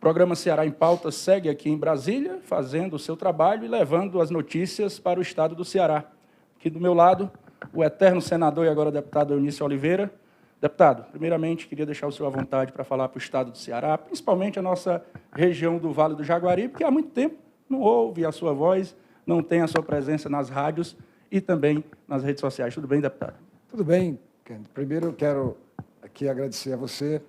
programa Ceará em Pauta segue aqui em Brasília, fazendo o seu trabalho e levando as notícias para o estado do Ceará. Aqui do meu lado, o eterno senador e agora deputado Eunício Oliveira. Deputado, primeiramente, queria deixar o senhor à vontade para falar para o estado do Ceará, principalmente a nossa região do Vale do Jaguaribe, que há muito tempo não ouve a sua voz, não tem a sua presença nas rádios e também nas redes sociais. Tudo bem, deputado? Tudo bem, Kennedy. Primeiro, eu quero aqui agradecer a você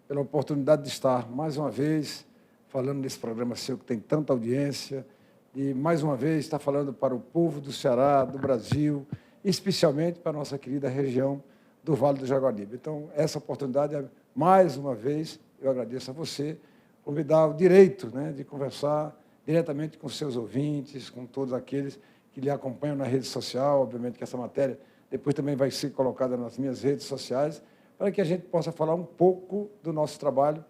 pela oportunidade de estar, mais uma vez, falando nesse programa seu que tem tanta audiência e, mais uma vez, estar falando para o povo do Ceará, do Brasil, especialmente para a nossa querida região do Vale do Jaguaribe. Então, essa oportunidade, mais uma vez, eu agradeço a você por me dar o direito, né, de conversar diretamente com seus ouvintes, com todos aqueles que lhe acompanham na rede social. Obviamente que essa matéria depois também vai ser colocada nas minhas redes sociais, para que a gente possa falar um pouco do nosso trabalho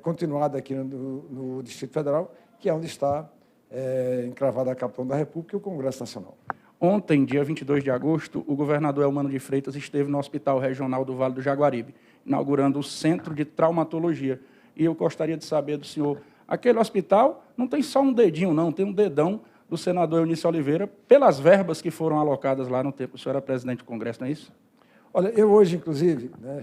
continuado aqui no Distrito Federal, que é onde está encravada a capital da República e o Congresso Nacional. Ontem, dia 22 de agosto, o governador Eumano de Freitas esteve no Hospital Regional do Vale do Jaguaribe, inaugurando o Centro de Traumatologia. E eu gostaria de saber do senhor, aquele hospital não tem só um dedinho, não, tem um dedão do senador Eunício Oliveira, pelas verbas que foram alocadas lá no tempo. O senhor era presidente do Congresso, não é isso? Olha, eu hoje, inclusive, né,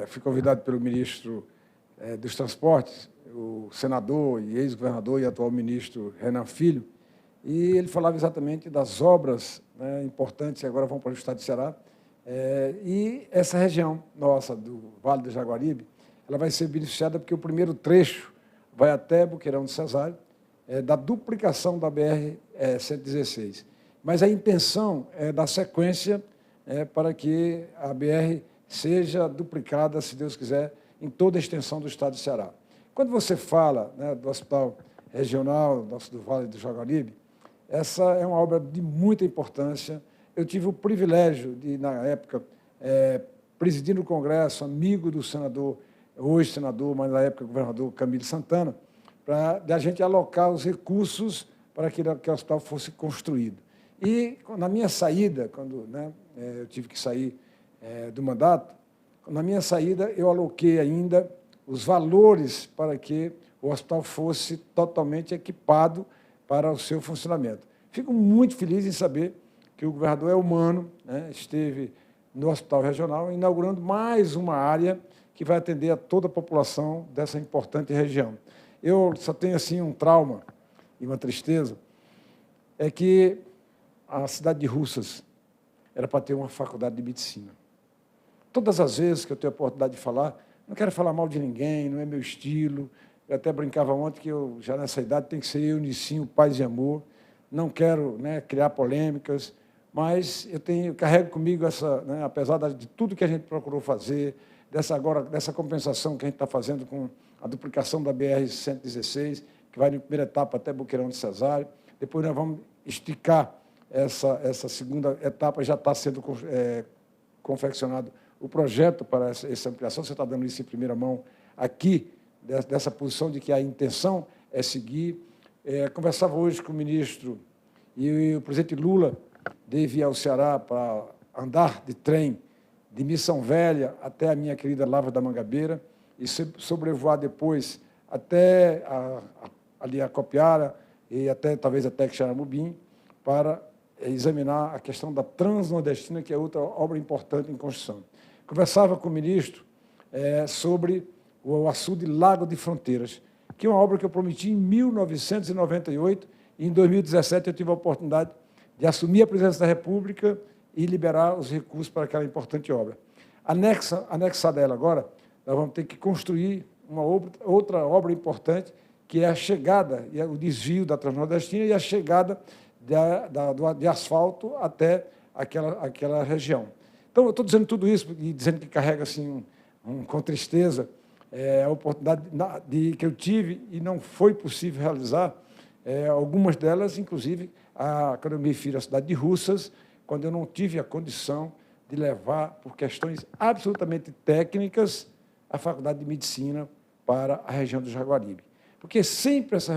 fui convidado pelo ministro dos Transportes, o senador e ex-governador e atual ministro Renan Filho, e ele falava exatamente das obras, né, importantes que agora vão para o estado de Ceará, e essa região nossa, do Vale do Jaguaribe, ela vai ser beneficiada porque o primeiro trecho vai até Boqueirão do Cesário, da duplicação da BR-116. Mas a intenção é da sequência para que a BR seja duplicada, se Deus quiser, em toda a extensão do estado do Ceará. Quando você fala, né, do Hospital Regional do Vale do Jaguaribe, essa é uma obra de muita importância. Eu tive o privilégio de, na época, presidir o Congresso, amigo do senador, hoje senador, mas na época governador Camilo Santana, para a gente alocar os recursos para que o hospital fosse construído. E, na minha saída, quando, né, eu tive que sair do mandato, na minha saída eu aloquei ainda os valores para que o hospital fosse totalmente equipado para o seu funcionamento. Fico muito feliz em saber que o governador Eumano, né, esteve no Hospital Regional inaugurando mais uma área que vai atender a toda a população dessa importante região. Eu só tenho assim um trauma e uma tristeza, é que a cidade de Russas era para ter uma faculdade de medicina. Todas as vezes que eu tenho a oportunidade de falar, não quero falar mal de ninguém, não é meu estilo. Eu até brincava ontem que eu, já nessa idade, tem que ser eu, Nicinho, paz e amor. Não quero, né, criar polêmicas, mas eu carrego comigo essa, né, apesar de tudo que a gente procurou fazer, dessa compensação que a gente está fazendo com a duplicação da BR-116, que vai na primeira etapa até Boqueirão de Cesário. Depois nós vamos esticar essa segunda etapa, já está sendo confeccionado o projeto para essa ampliação. Você está dando isso em primeira mão aqui, dessa posição de que a intenção é seguir. Conversava hoje com o ministro e o presidente Lula deve ir ao Ceará para andar de trem de Missão Velha até a minha querida Lavra da Mangabeira e sobrevoar depois até ali a Copiara e talvez até Xaramubim para examinar a questão da Transnordestina, que é outra obra importante em construção. Conversava com o ministro sobre o açude Lago de Fronteiras, que é uma obra que eu prometi em 1998, e em 2017 eu tive a oportunidade de assumir a presidência da República e liberar os recursos para aquela importante obra. Anexada a ela agora, nós vamos ter que construir outra obra importante, que é a chegada, o desvio da Transnordestina e a chegada de asfalto até aquela região. Então, eu estou dizendo tudo isso e dizendo que carrega assim, com tristeza a oportunidade que eu tive e não foi possível realizar, algumas delas, inclusive, quando eu me refiro à cidade de Russas, quando eu não tive a condição de levar, por questões absolutamente técnicas, a Faculdade de Medicina para a região do Jaguaribe. Porque sempre essa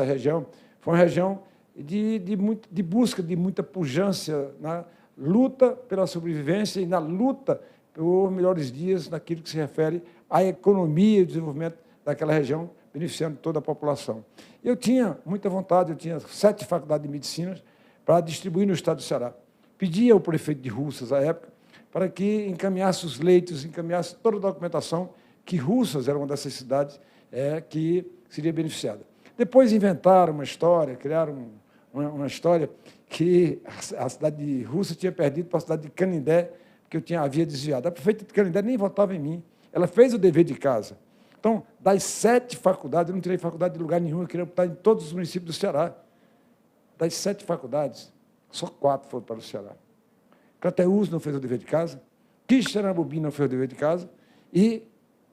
região foi uma região de busca de muita pujança na luta pela sobrevivência e na luta por melhores dias naquilo que se refere à economia e desenvolvimento daquela região, beneficiando toda a população. Eu tinha muita vontade, eu tinha 7 faculdades de medicina para distribuir no estado do Ceará. Pedi ao prefeito de Russas, à época, para que encaminhasse os leitos, encaminhasse toda a documentação, que Russas era uma dessas cidades que seria beneficiada. Depois inventaram uma história, criaram uma história que a cidade de Russas tinha perdido para a cidade de Canindé, que havia desviado. A prefeita de Canindé nem votava em mim. Ela fez o dever de casa. Então, das 7 faculdades, eu não tirei faculdade de lugar nenhum, eu queria botar em todos os municípios do Ceará. Das 7 faculdades, só 4 foram para o Ceará. Crateús não fez o dever de casa, Quixeramobim não fez o dever de casa e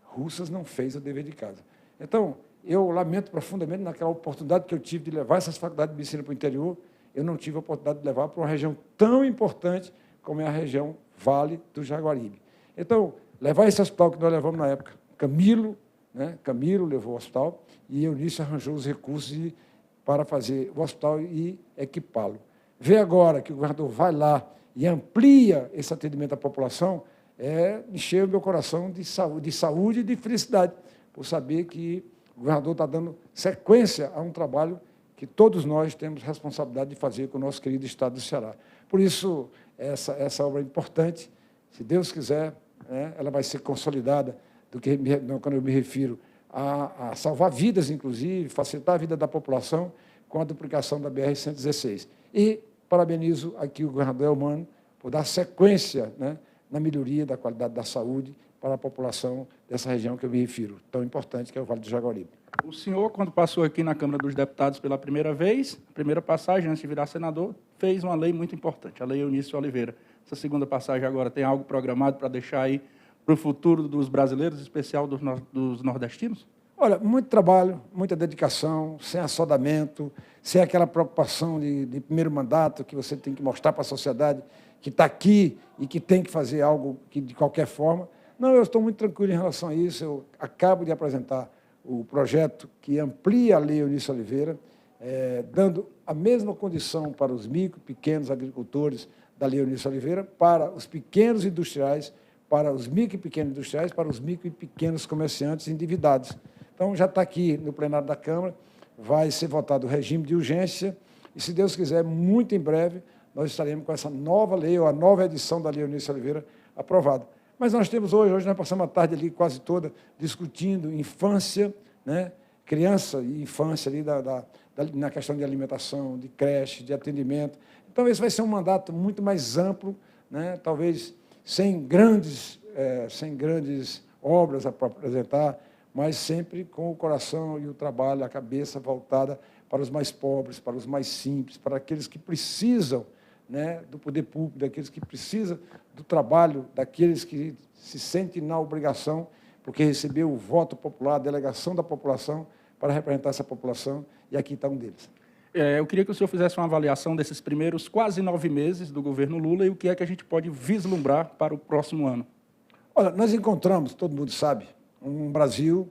Russas não fez o dever de casa. Então, eu lamento profundamente naquela oportunidade que eu tive de levar essas faculdades de medicina para o interior, eu não tive a oportunidade de levar para uma região tão importante como é a região Vale do Jaguaribe. Então, levar esse hospital que nós levamos na época, Camilo levou o hospital e Eunice arranjou os recursos para fazer o hospital e equipá-lo. Ver agora que o governador vai lá e amplia esse atendimento à população, encheu o meu coração de saúde e de felicidade, por saber que o governador está dando sequência a um trabalho que todos nós temos responsabilidade de fazer com o nosso querido estado do Ceará. Por isso, essa obra é importante, se Deus quiser, ela vai ser consolidada, quando eu me refiro a salvar vidas, inclusive, facilitar a vida da população com a duplicação da BR-116. E parabenizo aqui o governador Elmano por dar sequência na melhoria da qualidade da saúde para a população dessa região que eu me refiro, tão importante que é o Vale do Jaguaribe. O senhor, quando passou aqui na Câmara dos Deputados pela primeira vez, primeira passagem, antes de virar senador, fez uma lei muito importante, a Lei Eunice Oliveira. Essa segunda passagem agora tem algo programado para deixar aí para o futuro dos brasileiros, em especial dos nordestinos? Olha, muito trabalho, muita dedicação, sem assodamento, sem aquela preocupação de primeiro mandato que você tem que mostrar para a sociedade que está aqui e que tem que fazer algo de qualquer forma. Não, eu estou muito tranquilo em relação a isso. Eu acabo de apresentar o projeto que amplia a Lei Eunice Oliveira, dando a mesma condição para os micro, pequenos agricultores da Lei Eunice Oliveira, para os pequenos industriais, para os micro e pequenos industriais, para os micro e pequenos comerciantes endividados. Então, já está aqui no plenário da Câmara, vai ser votado o regime de urgência, e, se Deus quiser, muito em breve, nós estaremos com essa nova lei, ou a nova edição da Lei Eunice Oliveira, aprovada. Mas nós temos hoje nós passamos a tarde ali quase toda discutindo infância, criança e infância ali na questão de alimentação, de creche, de atendimento. Então, esse vai ser um mandato muito mais amplo, talvez sem grandes obras para apresentar, mas sempre com o coração e o trabalho, a cabeça voltada para os mais pobres, para os mais simples, para aqueles que precisam do poder público, daqueles que precisam do trabalho, daqueles que se sentem na obrigação, porque recebeu o voto popular, a delegação da população, para representar essa população, e aqui está um deles. Eu queria que o senhor fizesse uma avaliação desses primeiros quase 9 meses do governo Lula e o que é que a gente pode vislumbrar para o próximo ano. Olha, nós encontramos, todo mundo sabe, um Brasil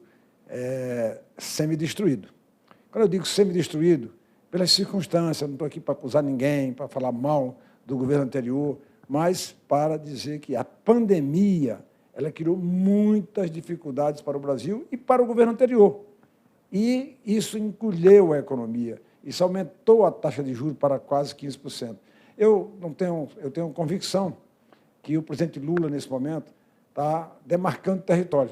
semi-destruído. Quando eu digo semi-destruído, pelas circunstâncias, não estou aqui para acusar ninguém, para falar mal do governo anterior, mas para dizer que a pandemia ela criou muitas dificuldades para o Brasil e para o governo anterior. E isso encolheu a economia, isso aumentou a taxa de juros para quase 15%. Eu tenho convicção que o presidente Lula, nesse momento, está demarcando território.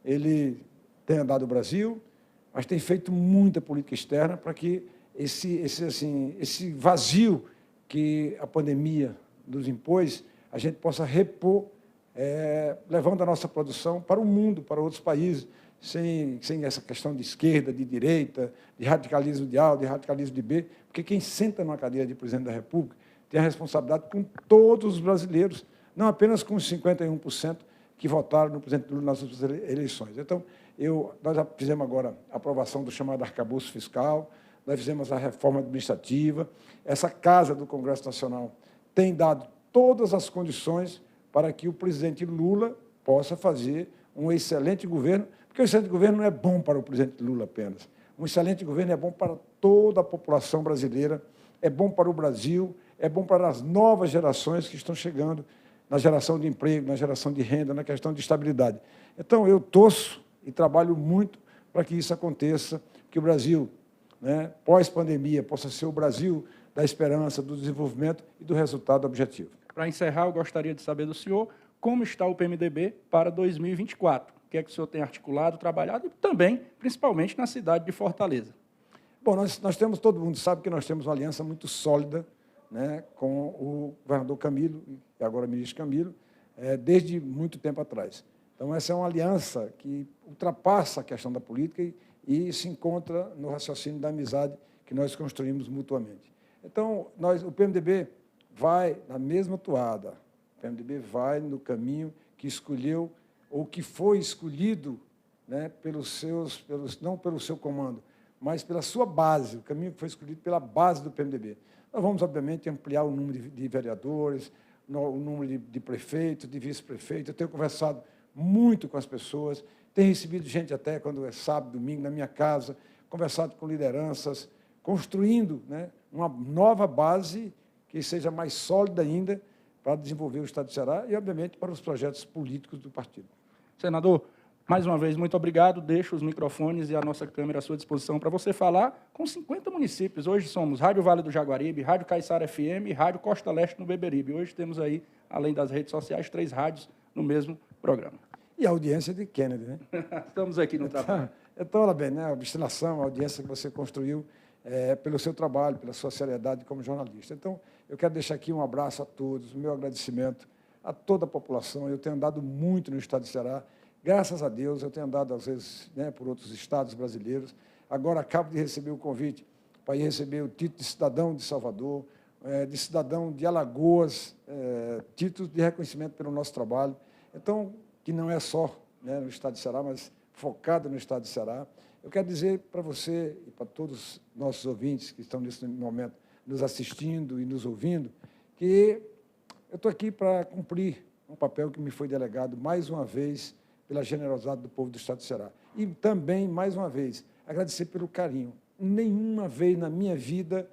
Ele tem andado o Brasil, mas tem feito muita política externa para que esse vazio que a pandemia nos impôs, a gente possa repor, levando a nossa produção para o mundo, para outros países, sem essa questão de esquerda, de direita, de radicalismo de A, de radicalismo de B, porque quem senta numa cadeira de presidente da República tem a responsabilidade com todos os brasileiros, não apenas com os 51% que votaram no presidente Lula nas últimas eleições. Então, nós já fizemos agora a aprovação do chamado arcabouço fiscal, nós fizemos a reforma administrativa, essa Casa do Congresso Nacional tem dado todas as condições para que o presidente Lula possa fazer um excelente governo, porque o excelente governo não é bom para o presidente Lula apenas. Um excelente governo é bom para toda a população brasileira, é bom para o Brasil, é bom para as novas gerações que estão chegando, na geração de emprego, na geração de renda, na questão de estabilidade. Então, eu torço e trabalho muito para que isso aconteça, que o Brasil, né, pós-pandemia, possa ser o Brasil da esperança, do desenvolvimento e do resultado objetivo. Para encerrar, eu gostaria de saber do senhor como está o PMDB para 2024. O que é que o senhor tem articulado, trabalhado e também, principalmente, na cidade de Fortaleza? Bom, nós temos, todo mundo sabe que nós temos uma aliança muito sólida, né, com o governador Camilo, e agora o ministro Camilo, desde muito tempo atrás. Então, essa é uma aliança que ultrapassa a questão da política e se encontra no raciocínio da amizade que nós construímos mutuamente. Então, o PMDB vai na mesma toada, o PMDB vai no caminho que escolheu, ou que foi escolhido, né, não pelo seu comando, mas pela sua base, o caminho que foi escolhido pela base do PMDB. Nós vamos, obviamente, ampliar o número de vereadores, o número de prefeitos, de vice-prefeitos. Eu tenho conversado muito com as pessoas, tenho recebido gente até quando é sábado, domingo, na minha casa, conversado com lideranças, construindo, né, uma nova base que seja mais sólida ainda para desenvolver o Estado do Ceará e, obviamente, para os projetos políticos do partido. Senador, mais uma vez, muito obrigado. Deixo os microfones e a nossa câmera à sua disposição para você falar com 50 municípios. Hoje somos Rádio Vale do Jaguaribe, Rádio Caiçara FM e Rádio Costa Leste no Beberibe. Hoje temos aí, além das redes sociais, 3 rádios no mesmo programa. E a audiência de Kennedy, né? Estamos aqui no trabalho. Então, olha bem, né, a obstinação, a audiência que você construiu pelo seu trabalho, pela sua seriedade como jornalista. Então, eu quero deixar aqui um abraço a todos, o meu agradecimento a toda a população. Eu tenho andado muito no estado de Ceará. Graças a Deus, eu tenho andado, às vezes, né, por outros estados brasileiros. Agora, acabo de receber o convite para ir receber o título de cidadão de Salvador, de cidadão de Alagoas, títulos de reconhecimento pelo nosso trabalho. Então, que não é só, né, no estado de Ceará, mas focado no estado de Ceará. Eu quero dizer para você e para todos os nossos ouvintes que estão nesse momento nos assistindo e nos ouvindo, que eu estou aqui para cumprir um papel que me foi delegado, mais uma vez, pela generosidade do povo do estado de Ceará. E também, mais uma vez, agradecer pelo carinho. Nenhuma vez na minha vida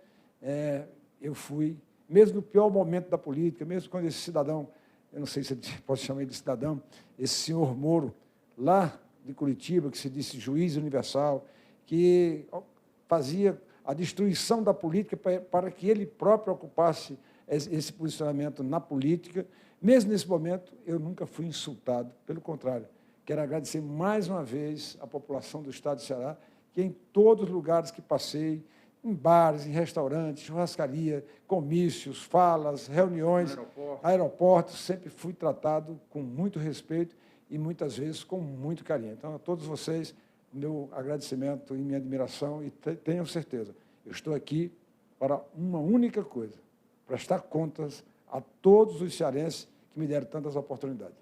eu fui, mesmo no pior momento da política, mesmo quando esse cidadão, eu não sei se eu posso chamar ele de cidadão, esse senhor Moro, lá de Curitiba, que se disse juiz universal, que fazia a destruição da política para que ele próprio ocupasse esse posicionamento na política. Mesmo nesse momento, eu nunca fui insultado, pelo contrário. Quero agradecer mais uma vez à população do estado de Ceará, que em todos os lugares que passei, em bares, em restaurantes, churrascaria, comícios, falas, reuniões, aeroportos, sempre fui tratado com muito respeito e, muitas vezes, com muito carinho. Então, a todos vocês, meu agradecimento e minha admiração, e tenham certeza, eu estou aqui para uma única coisa, prestar contas a todos os cearenses que me deram tantas oportunidades.